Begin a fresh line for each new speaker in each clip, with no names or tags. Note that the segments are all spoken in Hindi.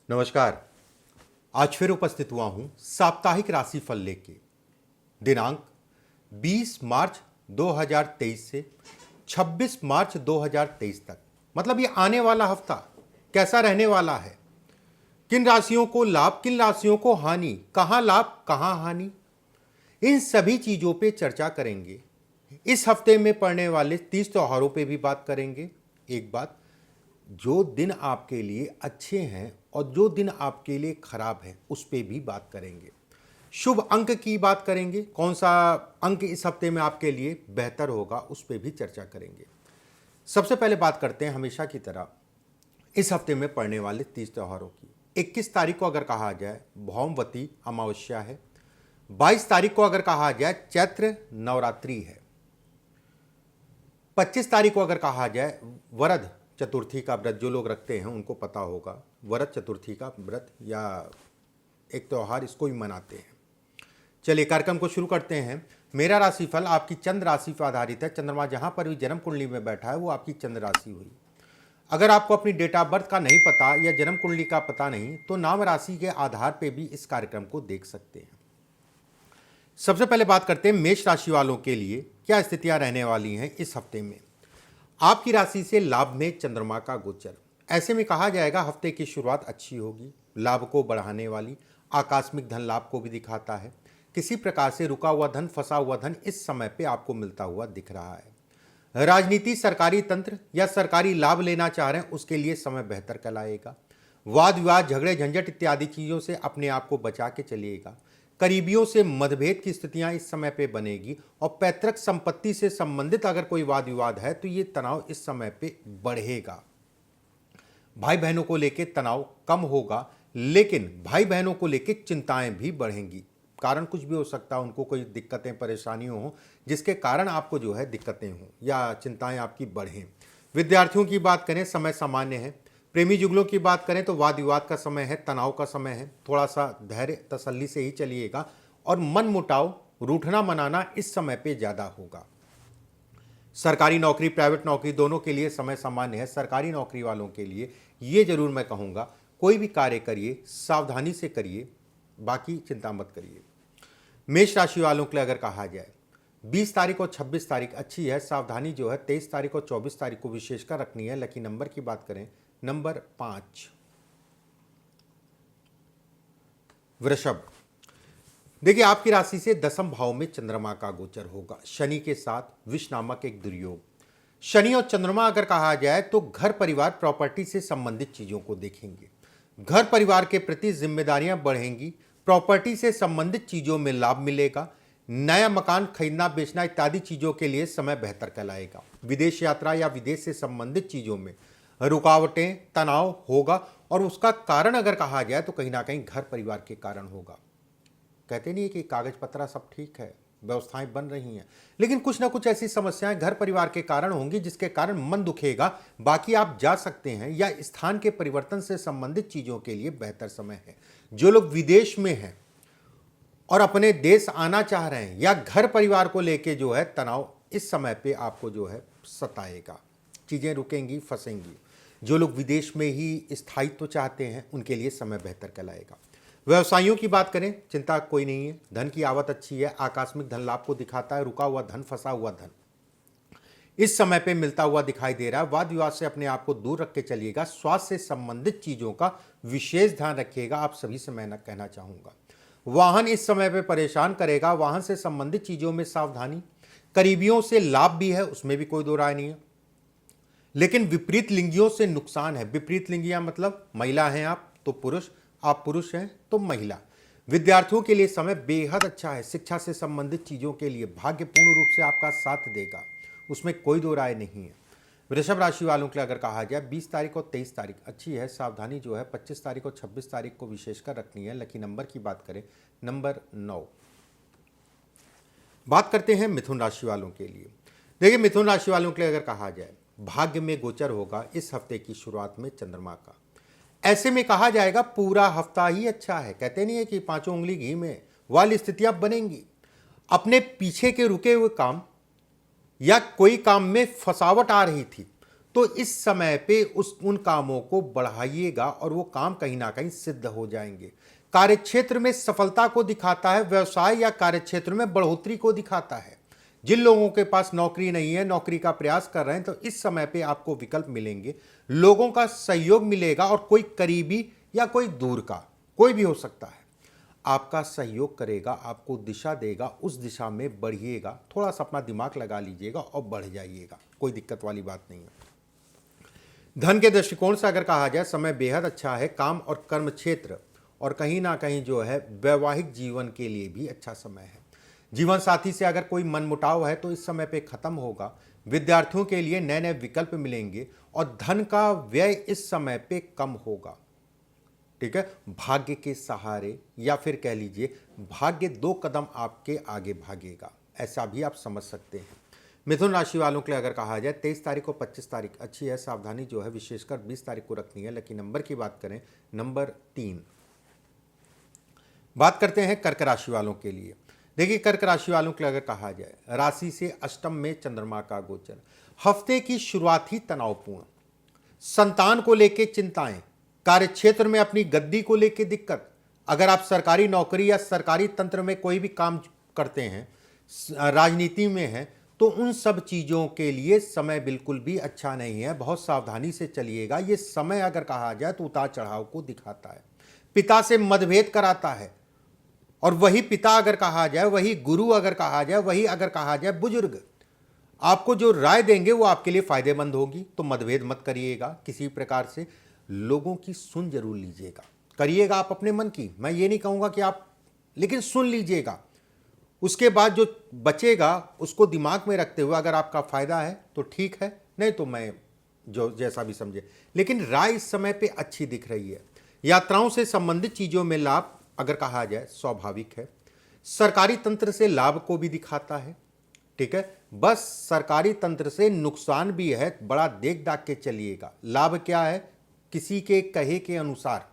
नमस्कार। आज फिर उपस्थित हुआ हूं साप्ताहिक राशिफल लेके। दिनांक 20 मार्च 2023 से 26 मार्च 2023 तक, मतलब ये आने वाला हफ्ता कैसा रहने वाला है, किन राशियों को लाभ, किन राशियों को हानि, कहां लाभ कहां हानि, इन सभी चीजों पे चर्चा करेंगे। इस हफ्ते में पड़ने वाले 30 त्योहारों पे भी बात करेंगे। एक बात, जो दिन आपके लिए अच्छे हैं और जो दिन आपके लिए खराब है उस पे भी बात करेंगे। शुभ अंक की बात करेंगे, कौन सा अंक इस हफ्ते में आपके लिए बेहतर होगा उस पे भी चर्चा करेंगे। सबसे पहले बात करते हैं हमेशा की तरह इस हफ्ते में पड़ने वाले 30 त्योहारों की। 21 तारीख को अगर कहा जाए भौमवती अमावस्या है। 22 तारीख को अगर कहा जाए चैत्र नवरात्रि है। 25 तारीख को अगर कहा जाए वरद चतुर्थी का व्रत, जो लोग रखते हैं उनको पता होगा, वरद चतुर्थी का व्रत या एक त्यौहार इसको भी मनाते हैं। चलिए कार्यक्रम को शुरू करते हैं। मेरा राशिफल आपकी चंद्र राशि पर आधारित है। चंद्रमा जहां पर भी जन्म कुंडली में बैठा है वो आपकी चंद्र राशि हुई। अगर आपको अपनी डेट ऑफ बर्थ का नहीं पता या जन्म कुंडली का पता नहीं तो नाम राशि के आधार पर भी इस कार्यक्रम को देख सकते हैं। सबसे पहले बात करते हैं मेष राशि वालों के लिए क्या स्थितियां रहने वाली हैं इस हफ्ते में। आपकी राशि से लाभ में चंद्रमा का गोचर, ऐसे में कहा जाएगा हफ्ते की शुरुआत अच्छी होगी। लाभ को बढ़ाने वाली आकस्मिक धन लाभ को भी दिखाता है। किसी प्रकार से रुका हुआ धन, फंसा हुआ धन इस समय पे आपको मिलता हुआ दिख रहा है। राजनीति, सरकारी तंत्र या सरकारी लाभ लेना चाह रहे हैं उसके लिए समय बेहतर कहलाएगा। वाद विवाद, झगड़े झंझट इत्यादि चीज़ों से अपने आप को बचा के चलिएगा। करीबियों से मतभेद की स्थितियां इस समय पे बनेगी और पैतृक संपत्ति से संबंधित अगर कोई वाद विवाद है तो ये तनाव इस समय पे बढ़ेगा। भाई बहनों को लेके तनाव कम होगा, लेकिन भाई बहनों को लेके चिंताएं भी बढ़ेंगी। कारण कुछ भी हो सकता है, उनको कोई दिक्कतें परेशानियां हो जिसके कारण आपको जो है दिक्कतें हों या चिंताएं आपकी बढ़ें। विद्यार्थियों की बात करें समय सामान्य है। प्रेमी जुगलों की बात करें तो वाद विवाद का समय है, तनाव का समय है। थोड़ा सा धैर्य तसल्ली से ही चलिएगा और मन मुटाव, रूठना मनाना इस समय पे ज़्यादा होगा। सरकारी नौकरी, प्राइवेट नौकरी दोनों के लिए समय सामान्य है। सरकारी नौकरी वालों के लिए ये जरूर मैं कहूँगा कोई भी कार्य करिए सावधानी से करिए, बाकी चिंता मत करिए। मेष राशि वालों के लिए अगर कहा जाए 20 तारीख और 26 तारीख अच्छी है। सावधानी जो है 23 तारीख और 24 तारीख को विशेषकर रखनी है। लकी नंबर की बात करें नंबर 5, वृषभ। देखिए आपकी राशि से दसम भाव में चंद्रमा का गोचर होगा, शनि के साथ विष नामक एक दुर्योग। शनि और चंद्रमा अगर कहा जाए तो घर परिवार प्रॉपर्टी से संबंधित चीजों को देखेंगे। घर परिवार के प्रति जिम्मेदारियां बढ़ेंगी। प्रॉपर्टी से संबंधित चीजों में लाभ मिलेगा। नया मकान खरीदना बेचना इत्यादि चीजों के लिए समय बेहतर कहलाएगा। विदेश यात्रा या विदेश से संबंधित चीजों में रुकावटें, तनाव होगा और उसका कारण अगर कहा जाए तो कहीं ना कहीं घर परिवार के कारण होगा। कहते नहीं है कि कागज पत्रा सब ठीक है, व्यवस्थाएं बन रही हैं, लेकिन कुछ ना कुछ ऐसी समस्याएं घर परिवार के कारण होंगी जिसके कारण मन दुखेगा। बाकी आप जा सकते हैं या स्थान के परिवर्तन से संबंधित चीजों के लिए बेहतर समय है। जो लोग विदेश में हैं और अपने देश आना चाह रहे हैं या घर परिवार को लेके जो है तनाव इस समय पे आपको जो है सताएगा, चीजें रुकेंगी, फंसेंगी। जो लोग विदेश में ही स्थायित्व चाहते हैं उनके लिए समय बेहतर कहलाएगा। व्यवसायियों की बात करें, चिंता कोई नहीं है। धन की आवक अच्छी है, आकस्मिक धन लाभ को दिखाता है। रुका हुआ धन, फंसा हुआ धन इस समय पे मिलता हुआ दिखाई दे रहा है। वाद विवाद से अपने आप को दूर रख के चलिएगा। स्वास्थ्य से संबंधित चीजों का विशेष ध्यान रखिएगा। आप सभी से मैं कहना चाहूंगा वाहन इस समय पे परेशान करेगा। वाहन से संबंधित चीजों में सावधानी। करीबियों से लाभ भी है, उसमें भी कोई दो राय नहीं है, लेकिन विपरीत लिंगियों से नुकसान है। विपरीत लिंगियां मतलब महिला हैं आप तो पुरुष, आप पुरुष हैं तो महिला। विद्यार्थियों के लिए समय बेहद अच्छा है। शिक्षा से संबंधित चीजों के लिए भाग्य पूर्ण रूप से आपका साथ देगा, उसमें कोई दो राय नहीं है। वृषभ राशि वालों के लिए अगर कहा जाए 20 तारीख और 23 तारीख अच्छी है। सावधानी जो है 25 तारीख और 26 तारीख को विशेषकर रखनी है। लकी नंबर की बात करें नंबर 9। बात करते हैं मिथुन राशि वालों के लिए। देखिए मिथुन राशि वालों के लिए अगर कहा जाए भाग्य में गोचर होगा इस हफ्ते की शुरुआत में चंद्रमा का। ऐसे में कहा जाएगा पूरा हफ्ता ही अच्छा है। कहते नहीं है कि पांचों उंगली घी में वाली स्थितियां बनेंगी। अपने पीछे के रुके हुए काम या कोई काम में फसावट आ रही थी तो इस समय पे उन कामों को बढ़ाइएगा और वो काम कहीं ना कहीं सिद्ध हो जाएंगे। कार्यक्षेत्र में सफलता को दिखाता है, व्यवसाय या कार्यक्षेत्र में बढ़ोतरी को दिखाता है। जिन लोगों के पास नौकरी नहीं है, नौकरी का प्रयास कर रहे हैं, तो इस समय पे आपको विकल्प मिलेंगे, लोगों का सहयोग मिलेगा और कोई करीबी या कोई दूर का, कोई भी हो सकता है, आपका सहयोग करेगा, आपको दिशा देगा, उस दिशा में बढ़िएगा। थोड़ा सा अपना दिमाग लगा लीजिएगा और बढ़ जाइएगा, कोई दिक्कत वाली बात नहीं है। धन के दृष्टिकोण से अगर कहा जाए, समय बेहद अच्छा है। काम और कर्म क्षेत्र और कहीं ना कहीं जो है वैवाहिक जीवन के लिए भी अच्छा समय है। जीवन साथी से अगर कोई मनमुटाव है तो इस समय पे खत्म होगा। विद्यार्थियों के लिए नए नए विकल्प मिलेंगे और धन का व्यय इस समय पे कम होगा। ठीक है, भाग्य के सहारे या फिर कह लीजिए भाग्य 2 कदम आपके आगे भागेगा, ऐसा भी आप समझ सकते हैं। मिथुन राशि वालों के लिए अगर कहा जाए, 23 तारीख को 25 तारीख अच्छी है। सावधानी जो है विशेषकर 20 तारीख को रखनी है। लकी नंबर की बात करें, नंबर 3। बात करते हैं कर्क राशि वालों के लिए। देखिए, कर्क राशि वालों के लिए अगर कहा जाए, राशि से अष्टम में चंद्रमा का गोचर, हफ्ते की शुरुआत ही तनावपूर्ण, संतान को लेकर चिंताएं, कार्यक्षेत्र में अपनी गद्दी को लेकर दिक्कत। अगर आप सरकारी नौकरी या सरकारी तंत्र में कोई भी काम करते हैं, राजनीति में हैं, तो उन सब चीज़ों के लिए समय बिल्कुल भी अच्छा नहीं है। बहुत सावधानी से चलिएगा। ये समय अगर कहा जाए तो उतार चढ़ाव को दिखाता है, पिता से मतभेद कराता है, और वही पिता अगर कहा जाए, वही गुरु अगर कहा जाए, वही अगर कहा जाए बुजुर्ग आपको जो राय देंगे वो आपके लिए फायदेमंद होगी। तो मतभेद मत करिएगा किसी प्रकार से, लोगों की सुन जरूर लीजिएगा, करिएगा आप अपने मन की, मैं ये नहीं कहूँगा कि आप, लेकिन सुन लीजिएगा। उसके बाद जो बचेगा उसको दिमाग में रखते हुए अगर आपका फायदा है तो ठीक है, नहीं तो मैं जो जैसा भी समझे। लेकिन राय इस समय पे अच्छी दिख रही है। यात्राओं से संबंधित चीज़ों में लाभ अगर कहा जाए स्वाभाविक है। सरकारी तंत्र से लाभ को भी दिखाता है। ठीक है, बस सरकारी तंत्र से नुकसान भी है, बड़ा देख दाख के चलिएगा। लाभ क्या है, किसी के कहे के अनुसार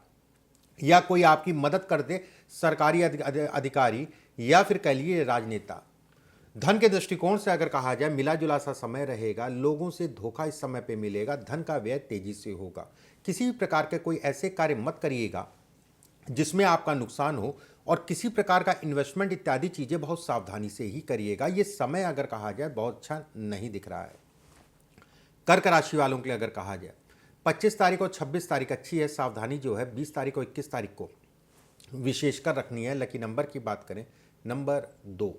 या कोई आपकी मदद कर दे, सरकारी अधिकारी या फिर कह लीजिए राजनेता। धन के दृष्टिकोण से अगर कहा जाए, मिला जुला सा समय रहेगा। लोगों से धोखा इस समय पे मिलेगा। धन का व्यय तेजी से होगा। किसी भी प्रकार के कोई ऐसे कार्य मत करिएगा जिसमें आपका नुकसान हो, और किसी प्रकार का इन्वेस्टमेंट इत्यादि चीज़ें बहुत सावधानी से ही करिएगा। ये समय अगर कहा जाए बहुत अच्छा नहीं दिख रहा है। कर्क राशि वालों के लिए अगर कहा जाए, 25 तारीख और 26 तारीख अच्छी है। सावधानी जो है 20 तारीख और 21 तारीख को विशेषकर रखनी है। लकी नंबर की बात करें, नंबर 2।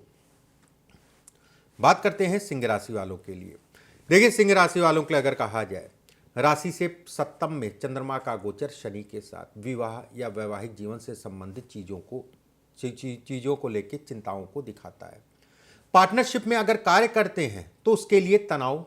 बात करते हैं सिंह राशि वालों के लिए। देखिए, सिंह राशि वालों के लिए अगर कहा जाए, राशि से सप्तम में चंद्रमा का गोचर शनि के साथ विवाह या वैवाहिक जीवन से संबंधित चीज़ों को लेकर चिंताओं को दिखाता है। पार्टनरशिप में अगर कार्य करते हैं तो उसके लिए तनाव,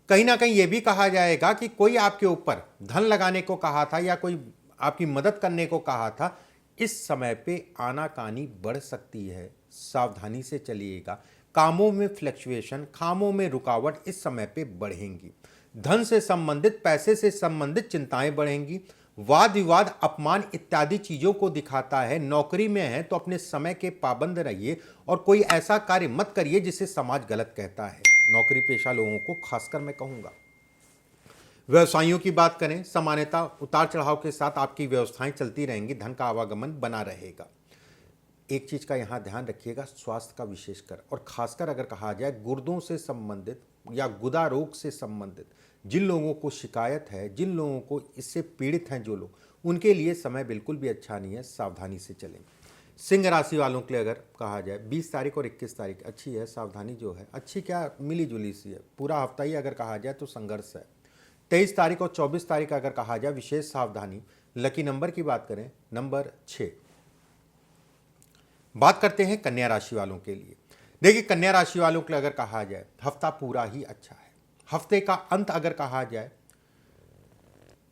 कहीं ना कहीं यह भी कहा जाएगा कि कोई आपके ऊपर धन लगाने को कहा था या कोई आपकी मदद करने को कहा था। इस समय पे आनाकानी बढ़ सकती है, सावधानी से चलिएगा। कामों में फ्लक्चुएशन, कामों में रुकावट इस समय पे बढ़ेंगी। धन से संबंधित, पैसे से संबंधित चिंताएं बढ़ेंगी। वाद विवाद, अपमान इत्यादि चीज़ों को दिखाता है। नौकरी में है तो अपने समय के पाबंद रहिए और कोई ऐसा कार्य मत करिए जिसे समाज गलत कहता है। नौकरी पेशा लोगों को खासकर मैं कहूँगा। व्यवसायियों की बात करें, सामान्यतः उतार चढ़ाव के साथ आपकी व्यवस्थाएं चलती रहेंगी। धन का आवागमन बना रहेगा। एक चीज़ का यहाँ ध्यान रखिएगा, स्वास्थ्य का विशेषकर, और खासकर अगर कहा जाए गुर्दों से संबंधित या गुदा रोग से संबंधित जिन लोगों को शिकायत है, जिन लोगों को इससे पीड़ित हैं जो लोग, उनके लिए समय बिल्कुल भी अच्छा नहीं है। सावधानी से चलें। सिंह राशि वालों के लिए अगर कहा जाए, 20 तारीख और 21 तारीख अच्छी है। सावधानी जो है अच्छी क्या, मिली जुली सी है। पूरा हफ्ता ही अगर कहा जाए तो संघर्ष है। 23 तारीख और 24 तारीख अगर कहा जाए विशेष सावधानी। लकी नंबर की बात करें, नंबर 6। बात करते हैं कन्या राशि वालों के लिए। देखिए, कन्या राशि वालों के लिए अगर कहा जाए, हफ्ता पूरा ही अच्छा है। हफ्ते का अंत अगर कहा जाए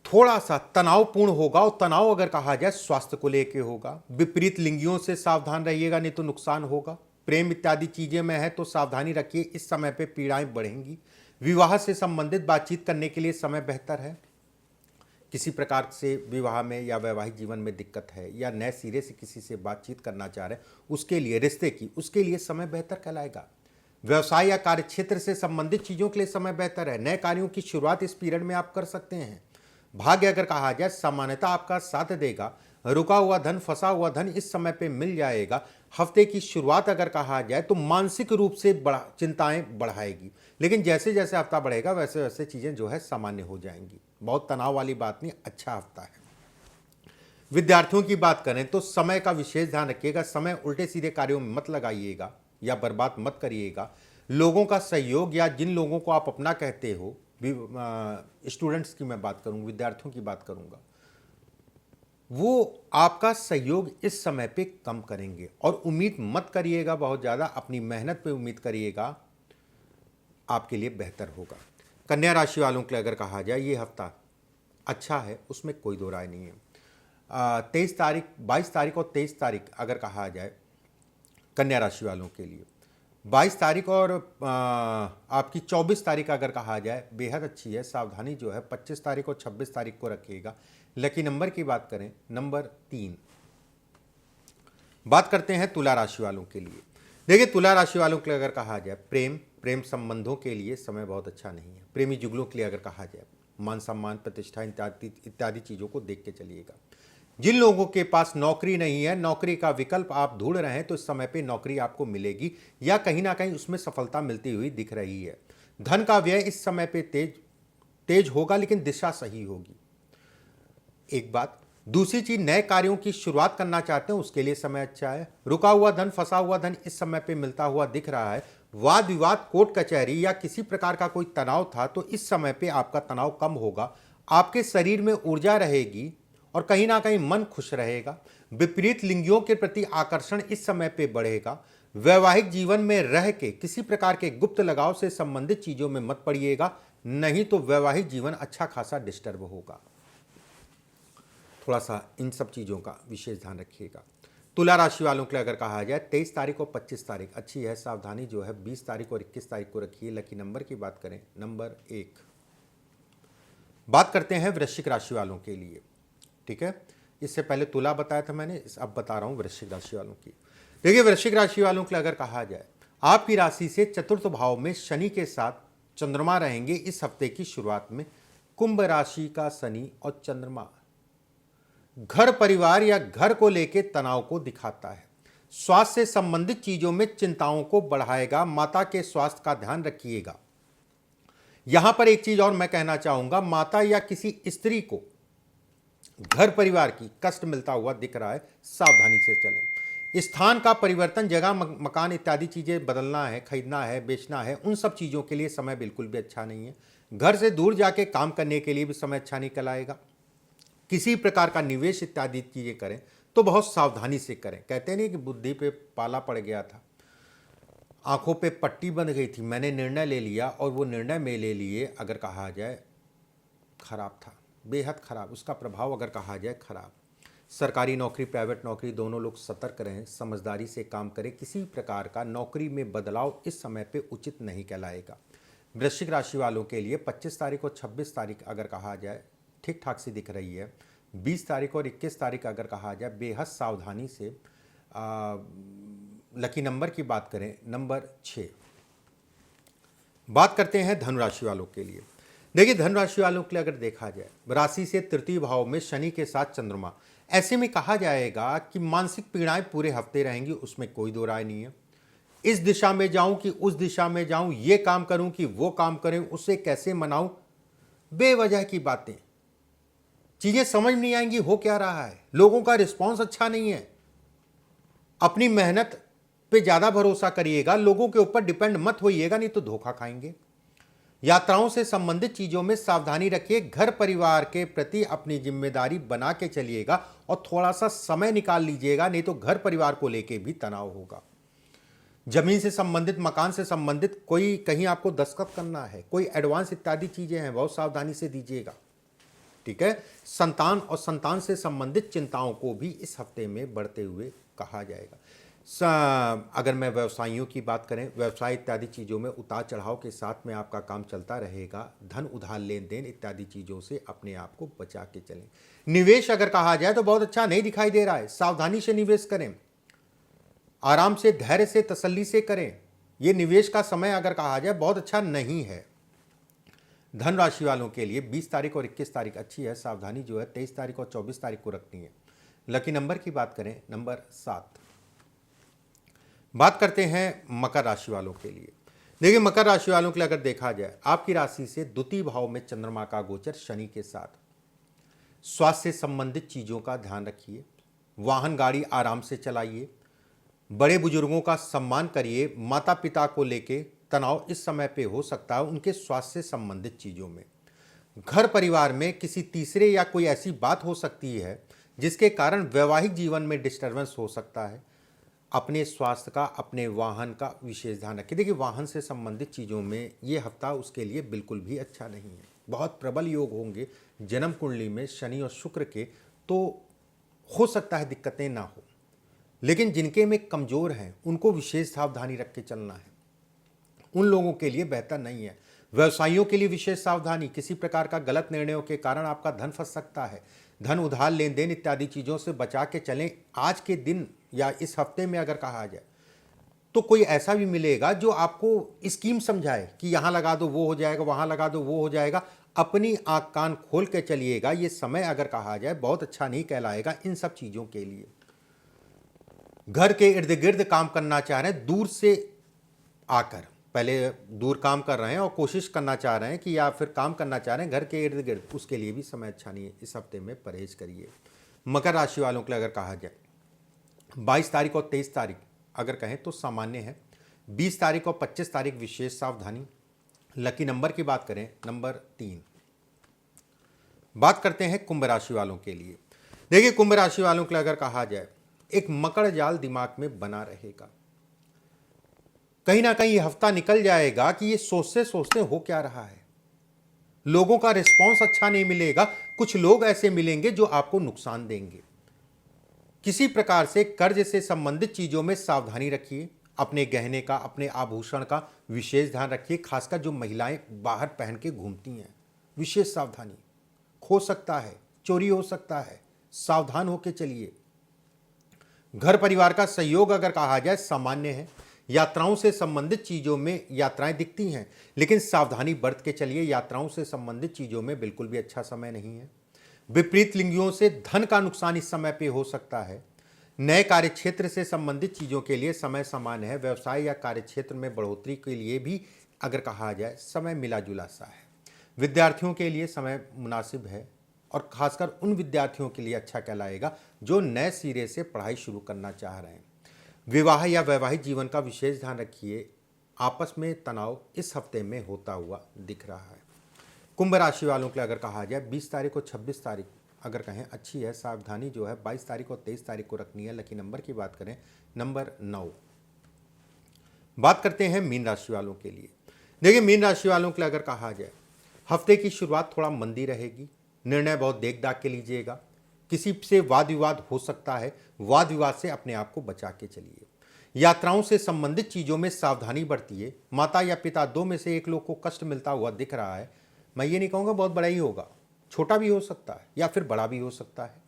थोड़ा सा तनावपूर्ण होगा, और तनाव अगर कहा जाए स्वास्थ्य को लेके होगा। विपरीत लिंगियों से सावधान रहिएगा, नहीं तो नुकसान होगा। प्रेम इत्यादि चीजें में है तो सावधानी रखिए, इस समय पे पीड़ाएं बढ़ेंगी। विवाह से संबंधित बातचीत करने के लिए समय बेहतर है। किसी प्रकार से विवाह में या वैवाहिक जीवन में दिक्कत है या नए सिरे से किसी से बातचीत करना चाह रहे हैं, उसके लिए, रिश्ते की, उसके लिए समय बेहतर कहलाएगा। व्यवसाय या कार्य क्षेत्र से संबंधित चीजों के लिए समय बेहतर है। नए कार्यों की शुरुआत इस पीरियड में आप कर सकते हैं। भाग्य अगर कहा जाए सामान्यतः आपका साथ देगा। रुका हुआ धन, फंसा हुआ धन इस समय पे मिल जाएगा। हफ्ते की शुरुआत अगर कहा जाए तो मानसिक रूप से चिंताएं बढ़ाएगी, लेकिन जैसे जैसे हफ्ता बढ़ेगा वैसे वैसे चीजें जो है सामान्य हो जाएंगी। बहुत तनाव वाली बात नहीं, अच्छा हफ्ता है। विद्यार्थियों की बात करें तो समय का विशेष ध्यान रखिएगा। समय उल्टे सीधे कार्यों में मत लगाइएगा या बर्बाद मत करिएगा। लोगों का सहयोग या जिन लोगों को आप अपना कहते हो, स्टूडेंट्स की मैं बात करूंगा, विद्यार्थियों की बात करूंगा, वो आपका सहयोग इस समय पे कम करेंगे। और उम्मीद मत करिएगा बहुत ज़्यादा, अपनी मेहनत पे उम्मीद करिएगा, आपके लिए बेहतर होगा। कन्या राशि वालों के लिए अगर कहा जाए ये हफ्ता अच्छा है, उसमें कोई दो राय नहीं है। 23 तारीख, 22 तारीख और 23 तारीख अगर कहा जाए कन्या राशि वालों के लिए, 22 तारीख और आपकी 24 तारीख अगर कहा जाए बेहद अच्छी है। सावधानी जो है 25 तारीख और 26 तारीख को रखिएगा। लकी नंबर की बात करें नंबर 3। बात करते हैं तुला राशि वालों के लिए। देखिए तुला राशि वालों के लिए अगर कहा जाए प्रेम संबंधों के लिए समय बहुत अच्छा नहीं है। प्रेमी जुगलों के लिए अगर कहा जाए मान सम्मान, प्रतिष्ठा इत्यादि चीज़ों को देख के चलिएगा। जिन लोगों के पास नौकरी नहीं है, नौकरी का विकल्प आप ढूंढ रहे हैं तो इस समय पे नौकरी आपको मिलेगी या कहीं ना कहीं उसमें सफलता मिलती हुई दिख रही है। धन का व्यय इस समय पे तेज होगा, लेकिन दिशा सही होगी। एक बात। दूसरी चीज, नए कार्यों की शुरुआत करना चाहते हैं उसके लिए समय अच्छा है। रुका हुआ धन, फंसा हुआ धन इस समय पे मिलता हुआ दिख रहा है। वाद विवाद, कोर्ट कचहरी या किसी प्रकार का कोई तनाव था तो इस समय पे आपका तनाव कम होगा। आपके शरीर में ऊर्जा रहेगी और कहीं ना कहीं मन खुश रहेगा। विपरीत लिंगियों के प्रति आकर्षण इस समय पे बढ़ेगा। वैवाहिक जीवन में रह के किसी प्रकार के गुप्त लगाव से संबंधित चीजों में मत पड़िएगा, नहीं तो वैवाहिक जीवन अच्छा खासा डिस्टर्ब होगा। थोड़ा सा इन सब चीज़ों का विशेष ध्यान रखिएगा। तुला राशि वालों के लिए अगर कहा जाए 23 तारीख और 25 तारीख अच्छी है। सावधानी जो है 20 तारीख और 21 तारीख को रखिए। लकी नंबर की बात करें नंबर 1। बात करते हैं वृश्चिक राशि वालों के लिए। ठीक है, इससे पहले तुला बताया था मैंने, अब बता रहा हूं वृश्चिक राशि वालों की। देखिए वृश्चिक राशि वालों के लिए अगर कहा जाए आपकी राशि से चतुर्थ भाव में शनि के साथ चंद्रमा रहेंगे इस हफ्ते की शुरुआत में। कुंभ राशि का शनि और चंद्रमा घर परिवार या घर को लेकर तनाव को दिखाता है। स्वास्थ्य से संबंधित चीजों में चिंताओं को बढ़ाएगा। माता के स्वास्थ्य का ध्यान रखिएगा। यहां पर एक चीज और मैं कहना चाहूंगा, माता या किसी स्त्री को घर परिवार की कष्ट मिलता हुआ दिख रहा है, सावधानी से चलें। स्थान का परिवर्तन, जगह मकान इत्यादि चीजें बदलना है, खरीदना है, बेचना है, उन सब चीजों के लिए समय बिल्कुल भी अच्छा नहीं है। घर से दूर जाके काम करने के लिए भी समय अच्छा निकल आएगा। किसी प्रकार का निवेश इत्यादि चीजें करें तो बहुत सावधानी से करें। कहते नहीं कि बुद्धि पे पाला पड़ गया था, आंखों पे पट्टी बंध गई थी, मैंने निर्णय ले लिया और वो निर्णय में ले लिए अगर कहा जाए खराब था, बेहद खराब, उसका प्रभाव अगर कहा जाए खराब। सरकारी नौकरी, प्राइवेट नौकरी, दोनों लोग सतर्क रहें, समझदारी से काम करें। किसी प्रकार का नौकरी में बदलाव इस समय पे उचित नहीं कहलाएगा। वृश्चिक राशि वालों के लिए 25 तारीख और 26 तारीख अगर कहा जाए ठीक ठाक सी दिख रही है। 20 तारीख और 21 तारीख अगर कहा जाए बेहद सावधानी से। लकी नंबर की बात करें नंबर 6। बात करते हैं धनु राशि वालों के लिए। देखिए धनु राशि वालों के लिए अगर देखा जाए राशि से तृतीय भाव में शनि के साथ चंद्रमा, ऐसे में कहा जाएगा कि मानसिक पीड़ाएं पूरे हफ्ते रहेंगी, उसमें कोई दो राय नहीं है। इस दिशा में जाऊं कि उस दिशा में जाऊं, ये काम करूं कि वो काम करें, उसे कैसे मनाऊं, बेवजह की बातें, चीजें समझ नहीं आएंगी हो क्या रहा है। लोगों का रिस्पॉन्स अच्छा नहीं है। अपनी मेहनत पे ज्यादा भरोसा करिएगा, लोगों के ऊपर डिपेंड मत होइएगा, नहीं तो धोखा खाएंगे। यात्राओं से संबंधित चीजों में सावधानी रखिए। घर परिवार के प्रति अपनी जिम्मेदारी बना के चलिएगा और थोड़ा सा समय निकाल लीजिएगा, नहीं तो घर परिवार को लेके भी तनाव होगा। जमीन से संबंधित, मकान से संबंधित कोई कहीं आपको दस्तखत करना है, कोई एडवांस इत्यादि चीजें हैं, बहुत सावधानी से दीजिएगा। ठीक है, संतान और संतान से संबंधित चिंताओं को भी इस हफ्ते में बढ़ते हुए कहा जाएगा। अगर मैं व्यवसायियों की बात करें, व्यवसाय इत्यादि चीज़ों में उतार चढ़ाव के साथ में आपका काम चलता रहेगा। धन उधार लेन देन इत्यादि चीज़ों से अपने आप को बचा के चलें। निवेश अगर कहा जाए तो बहुत अच्छा नहीं दिखाई दे रहा है, सावधानी से निवेश करें, आराम से, धैर्य से, तसल्ली से करें। ये निवेश का समय अगर कहा जाए बहुत अच्छा नहीं है। धन राशि वालों के लिए 20 तारीख और 21 तारीख अच्छी है, सावधानी जो है 23 तारीख और 24 तारीख को रखनी है। लकी नंबर की बात करें नंबर 7। बात करते हैं मकर राशि वालों के लिए। देखिए मकर राशि वालों के लिए अगर देखा जाए आपकी राशि से द्वितीय भाव में चंद्रमा का गोचर शनि के साथ, स्वास्थ्य से संबंधित चीज़ों का ध्यान रखिए, वाहन गाड़ी आराम से चलाइए, बड़े बुजुर्गों का सम्मान करिए, माता पिता को लेके तनाव इस समय पे हो सकता है उनके स्वास्थ्य से संबंधित चीज़ों में। घर परिवार में किसी तीसरे या कोई ऐसी बात हो सकती है जिसके कारण वैवाहिक जीवन में डिस्टर्बेंस हो सकता है। अपने स्वास्थ्य का, अपने वाहन का विशेष ध्यान रखें। देखिए वाहन से संबंधित चीज़ों में ये हफ्ता उसके लिए बिल्कुल भी अच्छा नहीं है। बहुत प्रबल योग होंगे जन्म कुंडली में शनि और शुक्र के, तो हो सकता है दिक्कतें ना हो, लेकिन जिनके में कमज़ोर हैं उनको विशेष सावधानी रख के चलना है। उन लोगों के लिए बेहतर नहीं है। व्यवसायियों के लिए विशेष सावधानी, किसी प्रकार का गलत निर्णयों के कारण आपका धन फंस सकता है। धन उधार लेन देन इत्यादि चीज़ों से बचा के चलें। आज के दिन या इस हफ्ते में अगर कहा जाए तो कोई ऐसा भी मिलेगा जो आपको स्कीम समझाए कि यहाँ लगा दो वो हो जाएगा, वहाँ लगा दो वो हो जाएगा। अपनी आँख कान खोल के चलिएगा। ये समय अगर कहा जाए बहुत अच्छा नहीं कहलाएगा इन सब चीज़ों के लिए। घर के इर्द गिर्द काम करना चाह रहे हैं, दूर से आकर पहले दूर काम कर रहे हैं और कोशिश करना चाह रहे हैं कि या फिर काम करना चाह रहे हैं घर के इर्द गिर्द, उसके लिए भी समय अच्छा नहीं है। इस हफ्ते में परहेज करिए। मकर राशि वालों के लिए अगर कहा जाए 22 तारीख और 23 तारीख अगर कहें तो सामान्य है। 20 तारीख और 25 तारीख विशेष सावधानी। लकी नंबर की बात करें नंबर 3। बात करते हैं कुंभ राशि वालों के लिए। देखिए कुंभ राशि वालों के लिए अगर कहा जाए एक मकड़ जाल दिमाग में बना रहेगा। कहीं ना कहीं हफ्ता निकल जाएगा कि ये सोचते सोचते हो क्या रहा है। लोगों का रिस्पॉन्स अच्छा नहीं मिलेगा। कुछ लोग ऐसे मिलेंगे जो आपको नुकसान देंगे। किसी प्रकार से कर्ज से संबंधित चीजों में सावधानी रखिए। अपने गहने का, अपने आभूषण का विशेष ध्यान रखिए। खासकर जो महिलाएं बाहर पहन के घूमती हैं, विशेष सावधानी। खो सकता है, चोरी हो सकता है, सावधान होकर चलिए। घर परिवार का सहयोग अगर कहा जाए सामान्य है। यात्राओं से संबंधित चीज़ों में यात्राएं दिखती हैं, लेकिन सावधानी बरत के चलिए। यात्राओं से संबंधित चीज़ों में बिल्कुल भी अच्छा समय नहीं है। विपरीत लिंगियों से धन का नुकसान इस समय पे हो सकता है। नए कार्य क्षेत्र से संबंधित चीज़ों के लिए समय सामान्य है। व्यवसाय या कार्य क्षेत्र में बढ़ोतरी के लिए भी अगर कहा जाए समय मिला जुला सा है। विद्यार्थियों के लिए समय मुनासिब है और खासकर उन विद्यार्थियों के लिए अच्छा कहलाएगा जो नए सिरे से पढ़ाई शुरू करना चाह रहे हैं। विवाह या वैवाहिक जीवन का विशेष ध्यान रखिए। आपस में तनाव इस हफ्ते में होता हुआ दिख रहा है। कुंभ राशि वालों के लिए अगर कहा जाए 20 तारीख और 26 तारीख अगर कहें अच्छी है। सावधानी जो है 22 तारीख और 23 तारीख को रखनी है। लकी नंबर की बात करें नंबर 9। बात करते हैं मीन राशि वालों के लिए। देखिए मीन राशि वालों के लिए अगर कहा जाए हफ्ते की शुरुआत थोड़ा मंदी रहेगी। निर्णय बहुत देख दाख के लीजिएगा। किसी से वाद विवाद हो सकता है। वाद विवाद से अपने आप को बचा के चलिए। यात्राओं से संबंधित चीज़ों में सावधानी बरतिए। माता या पिता दो में से एक लोग को कष्ट मिलता हुआ दिख रहा है। मैं ये नहीं कहूँगा बहुत बड़ा ही होगा, छोटा भी हो सकता है या फिर बड़ा भी हो सकता है।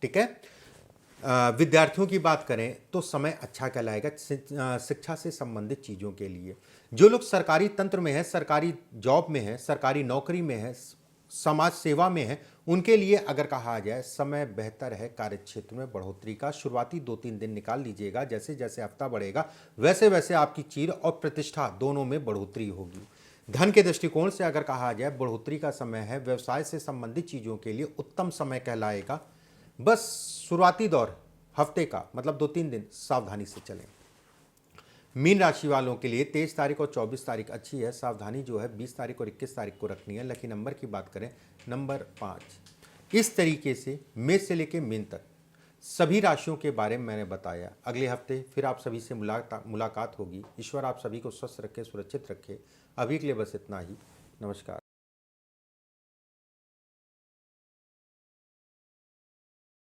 ठीक है। विद्यार्थियों की बात करें तो समय अच्छा कहलाएगा शिक्षा से संबंधित चीज़ों के लिए। जो लोग सरकारी तंत्र में है, सरकारी जॉब में है, सरकारी नौकरी में है, समाज सेवा में है, उनके लिए अगर कहा जाए समय बेहतर है। कार्य क्षेत्र में बढ़ोतरी का शुरुआती 2-3 दिन निकाल लीजिएगा। जैसे जैसे हफ्ता बढ़ेगा वैसे वैसे आपकी चीर और प्रतिष्ठा दोनों में बढ़ोतरी होगी। धन के दृष्टिकोण से अगर कहा जाए बढ़ोतरी का समय है। व्यवसाय से संबंधित चीज़ों के लिए उत्तम समय कहलाएगा। बस शुरुआती दौर हफ्ते का मतलब 2-3 दिन सावधानी से चलें। मीन राशि वालों के लिए 23 तारीख और 24 तारीख अच्छी है। सावधानी जो है 20 तारीख और 21 तारीख को रखनी है। लकी नंबर की बात करें नंबर 5। इस तरीके से मेष से लेकर मीन तक सभी राशियों के बारे में मैंने बताया। अगले हफ्ते फिर आप सभी से मुलाकात होगी। ईश्वर आप सभी को स्वस्थ रखे, सुरक्षित रखे। अभी के लिए बस इतना ही। नमस्कार।